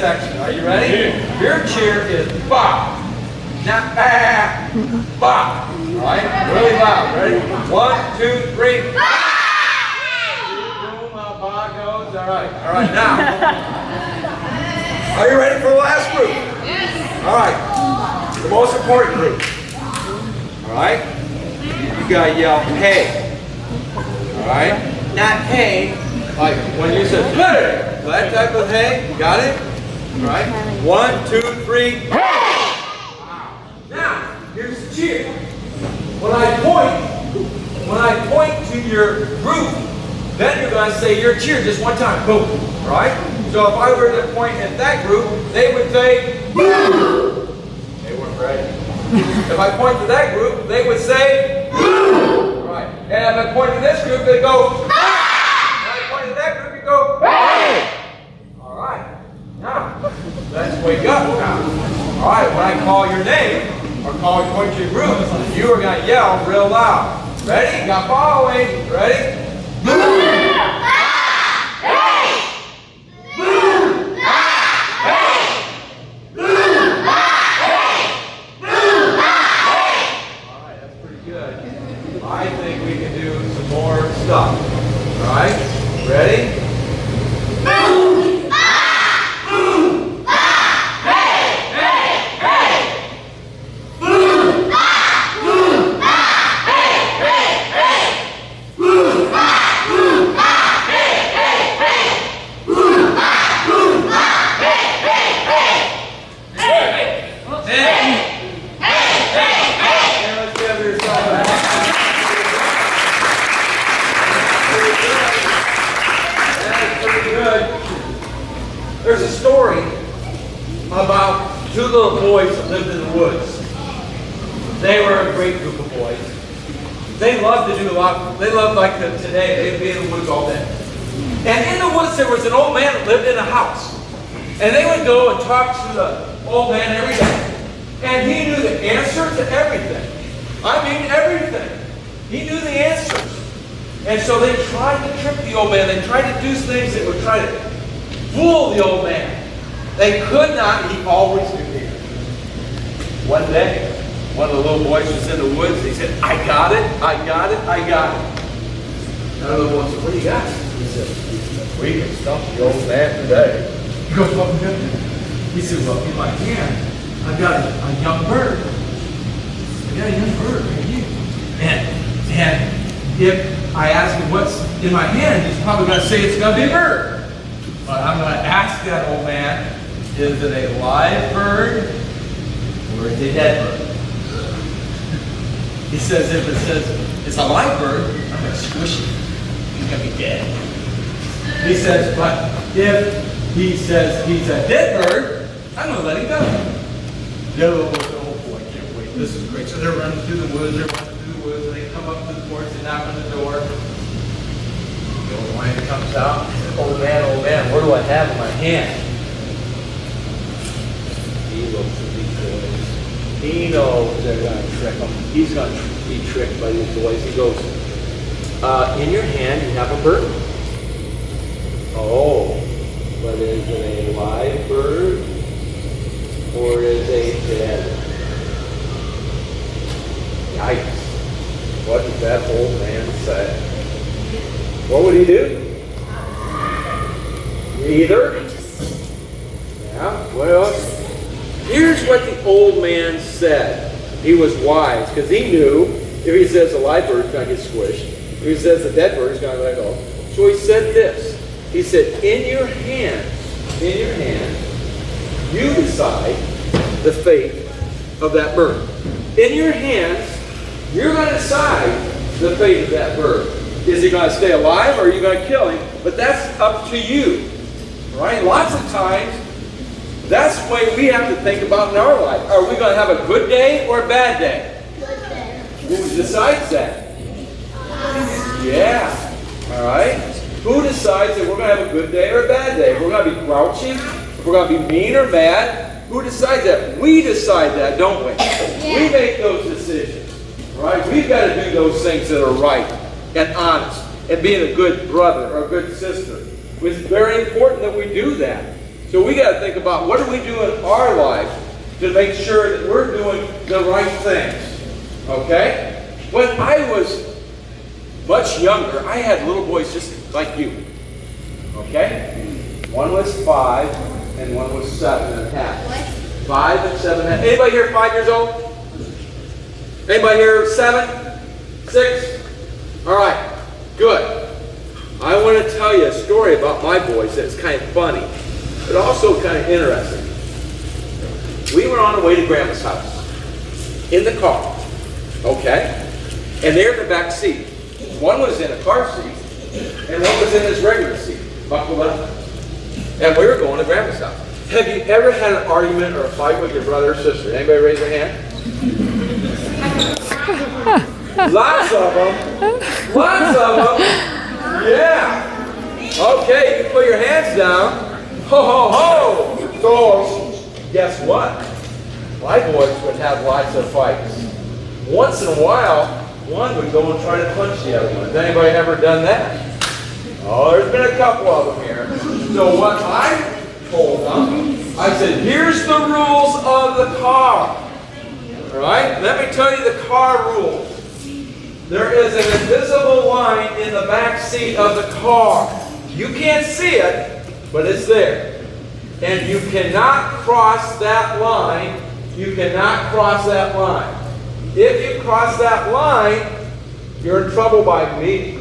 section. Are you ready? Your cheer is bop. Not bah. Bop. All right? Really loud. Ready? 1, 2, 3. Bop goes. All right. All right. Now. Are you ready for the last group? Yes. All right. The most important group. All right? You got to yell, hey. All right? Not hey. Like when you said, hey. That type of hey. You got it? All right? 1, 2, 3. Hey. Now, here's the cheer. When I point to your group, then you're going to say your cheer just one time. Boom. All right? So if I were to point at that group, they would say, woo! They weren't ready. If I point to that group, they would say, woo! All right. And if I point to this group, they go, ah! And if I point to that group, you go, hey! All right. Now, let's wake up now. All right. When I call your name, or point to your group, you are going to yell real loud. Ready? Got following. Ready? I think we can do some more stuff. All right? Ready? Boom! Boom! Hey! Hey! Hey! Boom! Boom! Hey! Hey! Hey! Boom! Boom! Hey! Hey! Hey! Boom! Boom! Hey! Hey! Hey! Hey! Hey! Hey! Let's give yourself a hand. Good. There's a story about two little boys that lived in the woods. They were a great group of boys. They loved to do a lot. They loved like today. They'd be in the woods all day. And in the woods there was an old man that lived in a house. And they would go and talk to the old man every day. And he knew the answer to everything. I mean everything. He knew the answers. And so they tried to trick the old man. They tried to do things that would try to fool the old man. They could not. He always knew the answer. One day, one of the little boys was in the woods. He said, I got it, I got it, I got it. Another little boy said, what do you got? He said, we can stump the old man today. He goes, what we got? He said, well, in my hand, I've got a young bird. I got a young bird right here. And if I ask him what's in my hand, he's probably going to say it's going to be a bird. But I'm going to ask that old man, is it a live bird or is it a dead bird? He says if it says it's a live bird, I'm going to squish it. He's going to be dead. He says, but if he says he's a dead bird, I'm going to let him go. The other little boy, oh boy, I can't wait. This is great. So they're running through the woods. And they come up to the porch and knock on the door. The old man comes out and says, old man, what do I have in my hand? He looks at these boys. He knows they're going to trick him. He's going to be tricked by these boys. He goes, in your hand you have a bird. Oh, but is it a live bird or is it a dead? Yikes. What did that old man say? What would he do? Neither. Yeah, well, here's what the old man said. He was wise, because he knew if he says a live bird is going to get squished, if he says a dead bird is going to let go. So he said this. He said, in your hand, you decide the fate of that bird. In your hands, you're going to decide the fate of that bird. Is he going to stay alive or are you going to kill him? But that's up to you. Right? Lots of times, that's the way we have to think about in our life. Are we going to have a good day or a bad day? Good day. Who decides that? Yeah. All right? Who decides that we're going to have a good day or a bad day? If we're going to be grouchy, if we're going to be mean or mad, who decides that? We decide that, don't we? Yeah. We make those decisions. Right? We've got to do those things that are right and honest and being a good brother or a good sister. It's very important that we do that. So we got to think about what do we do in our life to make sure that we're doing the right things. Okay? When I was much younger, I had little boys just like you. Okay? One was 5 and one was 7.5. 5 and 7.5. Anybody here 5 years old? Anybody here 7? 6? All right. Good. I want to tell you a story about my boys that's kind of funny, but also kind of interesting. We were on the way to Grandma's house in the car, okay? And they're in the back seat. One was in a car seat, and one was in his regular seat, buckled up. And we were going to Grandma's house. Have you ever had an argument or a fight with your brother or sister? Anybody raise their hand? Lots of them. Lots of them. Yeah. Okay, you put your hands down. Ho, ho, ho. So, guess what? My boys would have lots of fights. Once in a while, one would go and try to punch the other one. Has anybody ever done that? Oh, there's been a couple of them here. So what I told them, I said, here's the rules of the car. All right? Let me tell you the car rules. There is an invisible line in the back seat of the car. You can't see it, but it's there. And you cannot cross that line. You cannot cross that line. If you cross that line, you're in trouble by me.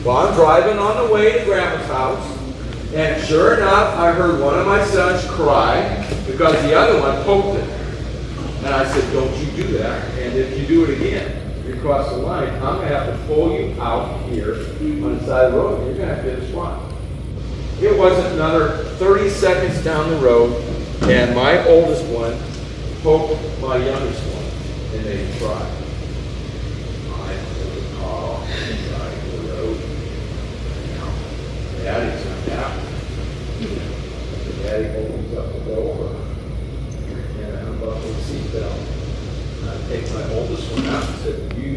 Well, I'm driving on the way to Grandma's house, and sure enough, I heard one of my sons cry because the other one poked it. And I said, don't you do that. And if you do it again, you cross the line, I'm going to have to pull you out here on the side of the road, and you're going to have to hit a spot. It wasn't another 30 seconds down the road, and my oldest one poked my youngest one, and they tried. I pulled the car off the side of the road. Now, Daddy's not happy. Daddy opens up the door, and I unbuckle the seatbelt. I take my oldest one out and said, you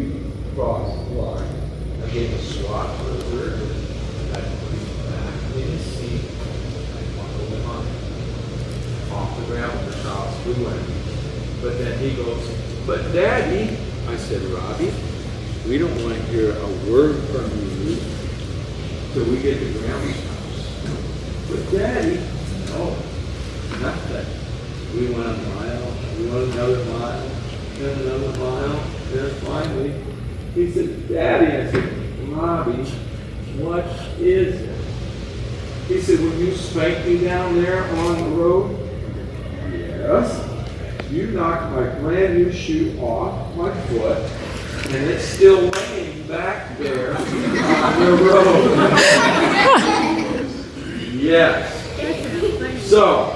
cross the line. I gave a swat for the rear. I put him back in his seat. I buckled him on. Off the grandmother's house we went. But then he goes, but Daddy, I said, Robbie, we don't want to hear a word from you till we get to Grandma's house. But Daddy, no, nothing. We went a mile, we went another mile. Then another mile, then finally, he said, Daddy, I said, Robbie, what is it? He said, when you spanked me down there on the road, yes, you knocked my brand new shoe off my foot, and it's still laying back there on the road. Yes. So,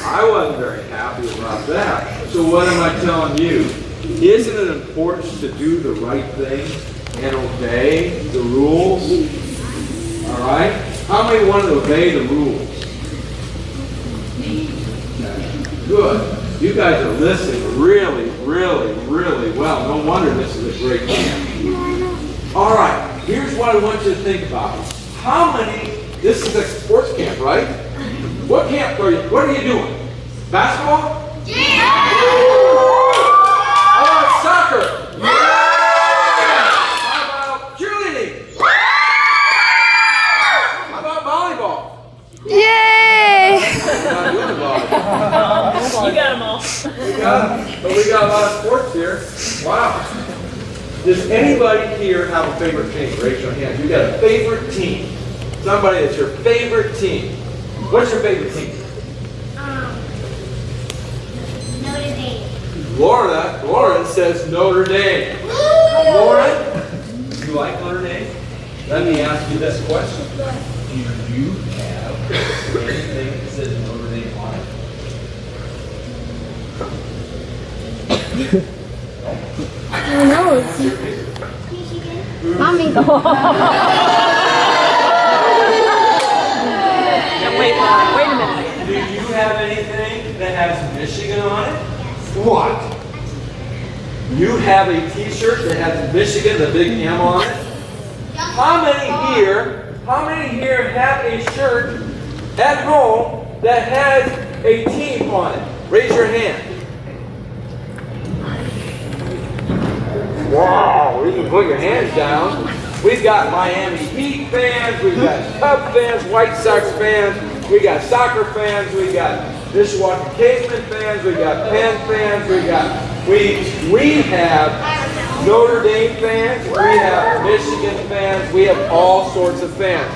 I wasn't very happy about that. So what am I telling you? Isn't it important to do the right thing and obey the rules? All right? How many want to obey the rules? Good. You guys are listening really, really, really well. No wonder this is a great camp. All right. Here's what I want you to think about. How many, this is a sports camp, right? What camp are you, what are you doing? Basketball? Yeah! How about soccer? Yeah! How about cheerleading? How about volleyball? Yay! Not doing volleyball. You got them all. We got them, but we got a lot of sports here. Wow. Does anybody here have a favorite team? Raise your hand. You got a favorite team. Somebody that's your favorite team. What's your favorite team? Notre Dame. Lauren says Notre Dame. Lauren, you like Notre Dame? Let me ask you this question. Do you have anything that says Notre Dame on it? Who knows? Mommy. Wait a minute. Do you have anything that has Michigan on it? What? You have a t-shirt that has Michigan, the big M on it? How many here have a shirt at home that has a team on it? Raise your hand. Wow, you can put your hands down. We've got Miami Heat fans, we've got Cub fans, White Sox fans, we got soccer fans, we got Mishawaka Caveman fans, we got Penn fans, we have Notre Dame fans, we have Michigan fans, we have all sorts of fans.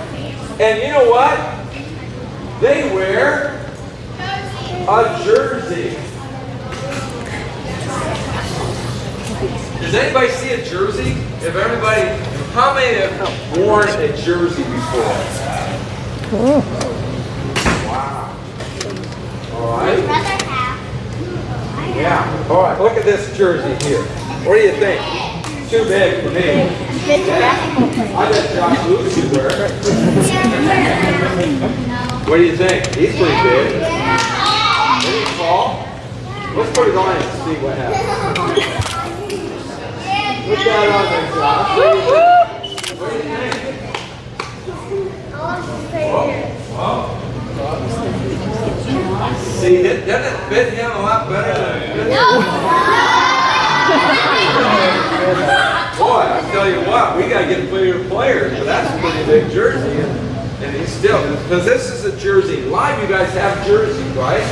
And you know what? They wear a jersey. Does anybody see a jersey? If everybody, how many have worn a jersey before? Wow. All right. Yeah. All right. Look at this jersey here. What do you think? Too big for me. Yeah. I bet Josh Lewis would wear it. What do you think? He's pretty big. Isn't he tall? Let's put it on and see what happens. Put that on there, Josh. What do you think? Whoa. See, doesn't it fit him a lot better than it fits? Boy, I tell you what, we got to get bigger players, but that's a pretty big jersey. And he's still, because this is a jersey. A lot of you guys have jerseys, right?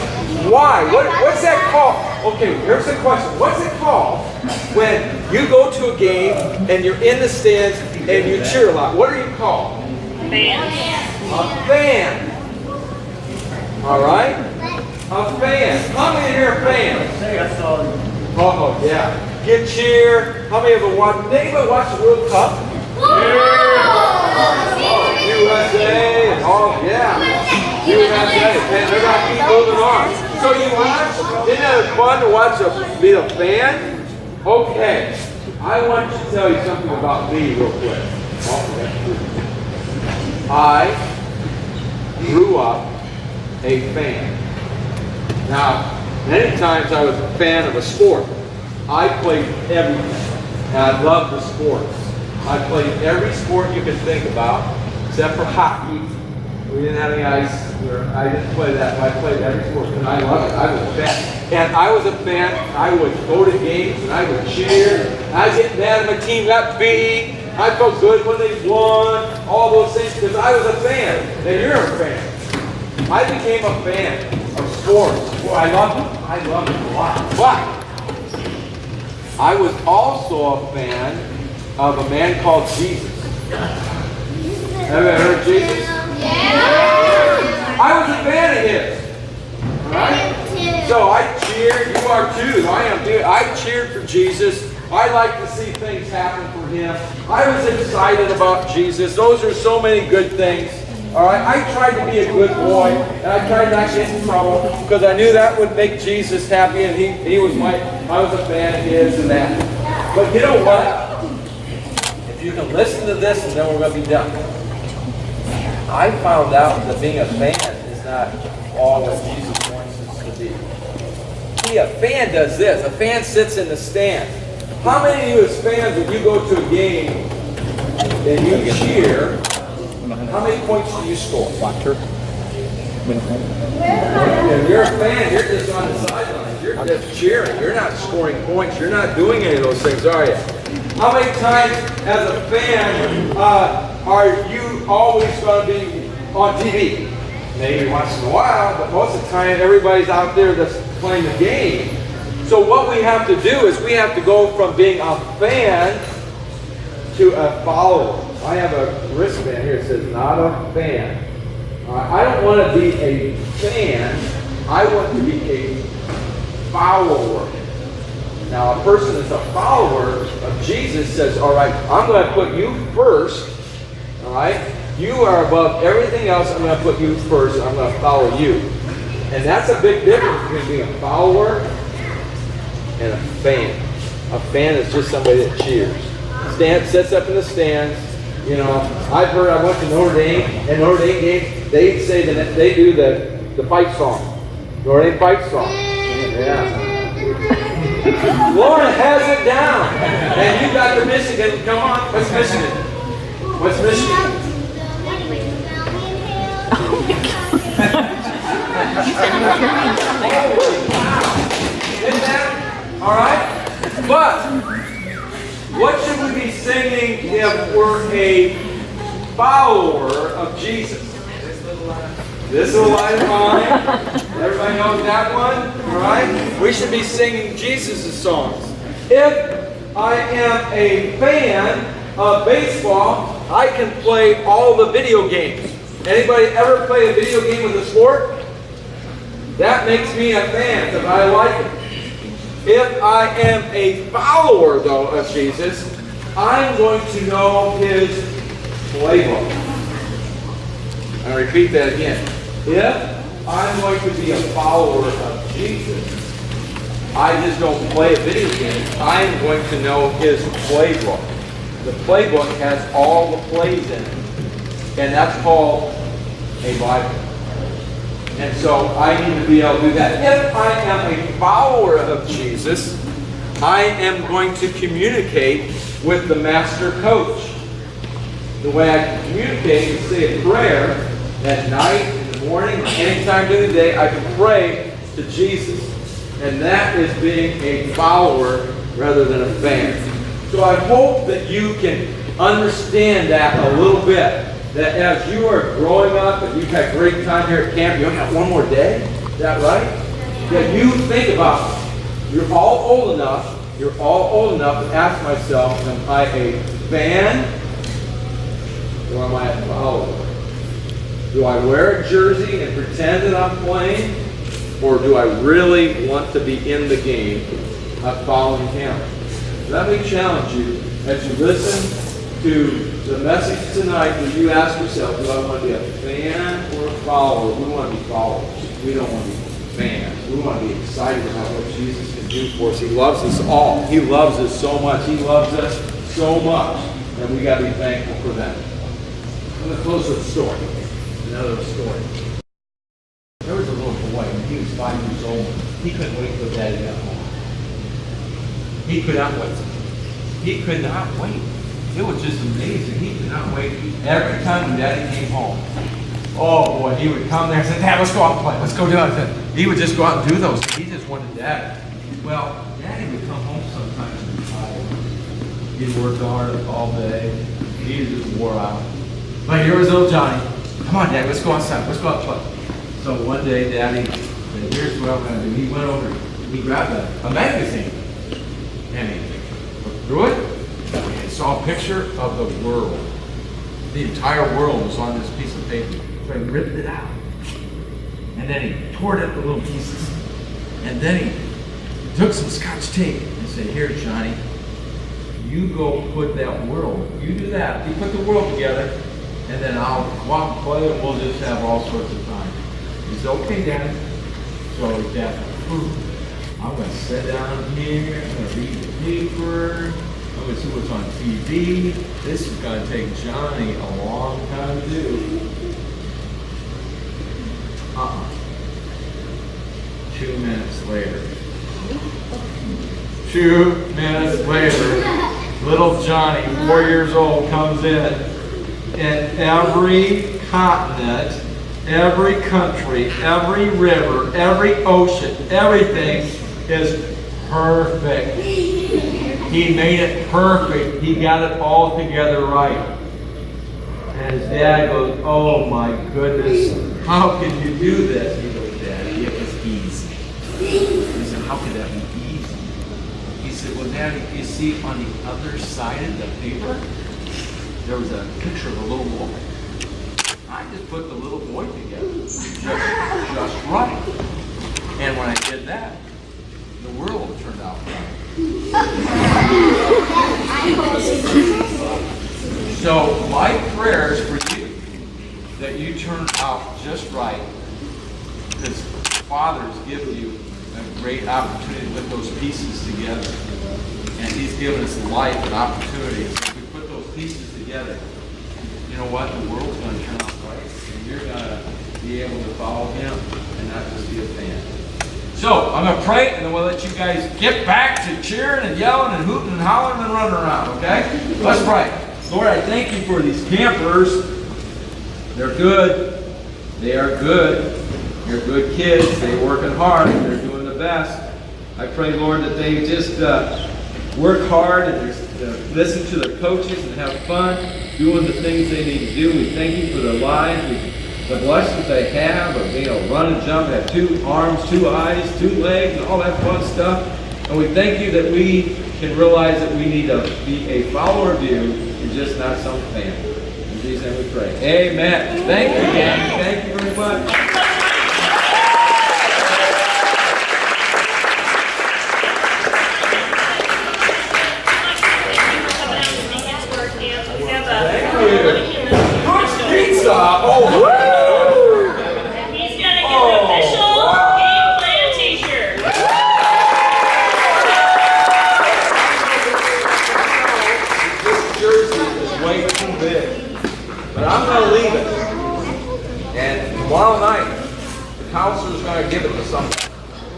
Why? What's that called? Okay, here's the question. What's it called when you go to a game and you're in the stands and you cheer a lot? What are you called? Fans. A fan. All right? A fan. How many here are fans? Oh, yeah. Get cheer. How many of them watch? Did anybody watch the World Cup? USA. Oh, yeah. USA. And they're going to keep moving on. So you watch? Isn't that fun to watch be a fan? Okay. I want to tell you something about me real quick. I grew up a fan. Now, many times I was a fan of a sport. I played everything. And I loved the sports. I played every sport you could think about, except for hockey. We didn't have any ice. I didn't play that, but I played every sport, and I loved it. I was a fan. And I was a fan. I would go to games, and I would cheer. I'd get mad if my team got beat. I felt good when they won. All those things, because I was a fan. And you're a fan. I became a fan of sports. Well, I loved it. I loved it a lot. But I was also a fan of a man called Jesus. Have you ever heard of Jesus? I was a fan of his. Right? So I cheered. You are too. I am too. I cheered for Jesus. I like to see things happen for him. I was excited about Jesus. Those are so many good things. All right. I tried to be a good boy, and I tried not to get in trouble because I knew that would make Jesus happy, and he was I was a fan of his and that. But you know what? If you can listen to this, and then we're going to be done. I found out that being a fan is not all what Jesus wants us to be. See, a fan does this. A fan sits in the stands. How many of you as fans, when you go to a game and you cheer, how many points do you score? If you're a fan, you're just on the sidelines. You're just cheering. You're not scoring points. You're not doing any of those things, are you? How many times as a fan are you always going to be on TV? Maybe once in a while, but most of the time everybody's out there that's playing the game. So what we have to do is we have to go from being a fan to a follower. I have a wristband here that says not a fan. I don't want to be a fan. I want to be a follower. Now, a person that's a follower of Jesus says, all right, I'm going to put you first. All right? You are above everything else. I'm going to put you first, and I'm going to follow you. And that's a big difference between being a follower and a fan. A fan is just somebody that cheers. Sits up in the stands. You know, I've heard, I went to Notre Dame, and Notre Dame games, they say that they do the fight song. Notre Dame fight song. Yeah. Laura has it down. And you got the Michigan. Come on. What's Michigan? What's Michigan? Isn't that? All right? But what should we be singing if we're a follower of Jesus? This little light of mine. Everybody knows that one? All right? We should be singing Jesus' songs. If I am a fan of baseball, I can play all the video games. Anybody ever play a video game with a sport? That makes me a fan because I like it. If I am a follower, though, of Jesus, I'm going to know his playbook. I'll repeat that again. If I'm going to be a follower of Jesus, I just don't play a video game. I'm going to know his playbook. The playbook has all the plays in it. And that's called a Bible. And so I need to be able to do that. If I am a follower of Jesus, I am going to communicate with the master coach. The way I can communicate is say a prayer at night, in the morning, or anytime during the day. I can pray to Jesus. And that is being a follower rather than a fan. So I hope that you can understand that a little bit. That as you are growing up and you've had great time here at camp, you only got one more day. Is that right? That you think about, you're all old enough to ask myself, am I a fan or am I a follower? Do I wear a jersey and pretend that I'm playing? Or do I really want to be in the game of following him? Let me challenge you as you listen to the message tonight, that you ask yourself, do I want to be a fan or a follower? We want to be followers. We don't want to be fans. We want to be excited about what Jesus can do for us. He loves us all. He loves us so much. He loves us so much. And we got to be thankful for that. I'm going to close with a story. Another story. There was a little boy when he was 5 years old. He couldn't wait till Daddy got home. He could not wait. He could not wait. It was just amazing. He could not wait. Every time when Daddy came home, oh boy, he would come there and say, Dad, let's go out and play. Let's go do it. He would just go out and do those. He just wanted Daddy. Well, Daddy would come home sometimes and be tired. He'd worked hard all day. He was just wore out. But here was little Johnny. Come on, Daddy, let's go outside. Let's go out and play. So one day, Daddy said, here's what I'm going to do. He went over, he grabbed a magazine, and he looked through it. And saw a picture of the world. The entire world was on this piece of paper. So he ripped it out. And then he tore it into little pieces. And then he took some Scotch tape and said, here, Johnny, you go put that world. You do that. You put the world together, and then I'll go out and play, and we'll just have all sorts of time. He said, okay, Daddy. So Dad, I'm going to sit down here. I'm going to read the paper. I'm going to see what's on TV. This is going to take Johnny a long time to do. 2 minutes later. 2 minutes later, little Johnny, 4 years old, comes in. And every continent, every country, every river, every ocean, everything is perfect. He made it perfect. He got it all together right. And his dad goes, oh my goodness, how can you do this? He goes, Daddy, it was easy. He said, how could that be easy? He said, well, Daddy, you see on the other side of the paper, there was a picture of a little boy. I just put the little boy together, just right. And when I did that, the world turned out right. So my prayer is for you that you turn out just right, because Father's given you a great opportunity to put those pieces together, and He's given us life and opportunity. So if we put those pieces together, you know what? The world's going to turn out right, and you're going to be able to follow Him and not just be a fan. So, I'm going to pray, and then we'll let you guys get back to cheering and yelling and hooting and hollering and running around, okay? Let's pray. Lord, I thank you for these campers. They're good. They are good. They're good kids. They're working hard. They're doing the best. I pray, Lord, that they just work hard and listen to their coaches and have fun doing the things they need to do. We thank you for their lives, the blessings they have of being able to run and jump, have 2 arms, 2 eyes, 2 legs, and all that fun stuff. And we thank you that we can realize that we need to be a follower of you and just not some fan. In Jesus' name we pray. Amen. Thank you, gang. Thank you very much. Pizza! Oh, He's gonna get an official game plan t-shirt. this jersey is way too big. But I'm going to leave it. And tomorrow night, the counselor's going to give it to somebody.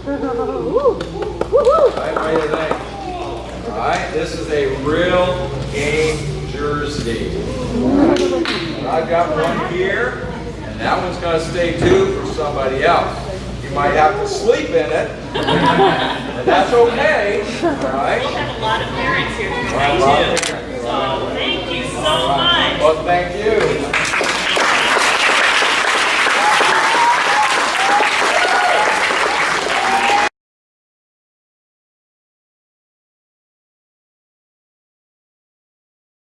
Alright, what do you think? Alright, this is a real game jersey. And I've got one here, and that one's going to stay too for somebody else. You might have to sleep in it, and that's okay. Alright? We'll have a lot of parents here tonight Well, too. So thank you so much. Well, thank you.